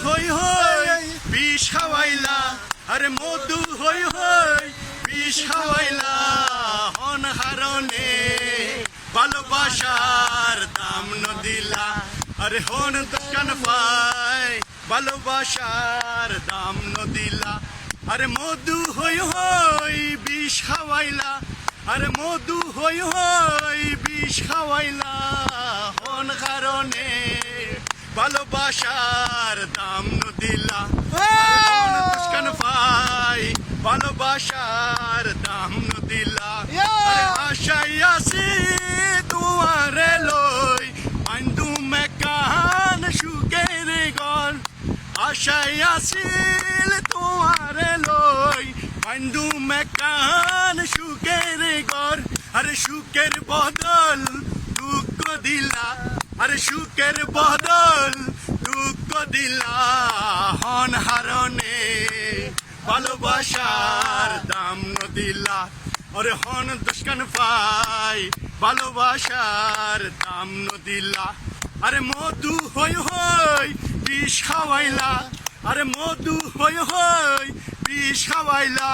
হই হই বিষ খাওয়াইলা, আরে মধু হই হই বিষ খাওয়াইলা, অনহারণে ভালোবাসার দাম নদিলা, আরে হন দোকান পাই ভালোবাসার দাম নদিলা, আরে মধু হই হই বিষ খাওয়াইলা, আরে মধু হই হই বিষ খাওয়াইলা, হন কারণে ভালোবাসার দাম নদিলা, দুষ্কান পাই ভালোবাসার দাম নদিলা, আরে আশাই আসি তোমারে লই আইন্দু মেকান সুখের গল, আশাই আসিল তোমারে লই আইন্দু মেকান সুখের গর, আরে সুখের বদল দুঃখ দিলা, আরে সুখের বদল দুঃখ দিলা, হন হারণে ভালোবাসার দাম নদিলা, আরে হন দুষ্কান পাই ভালোবাসার দাম নদিলা, আরে মধু হই হই বিষ খাওয়াইলা, আরে মধু হই হই বিষ খাওয়াইলা,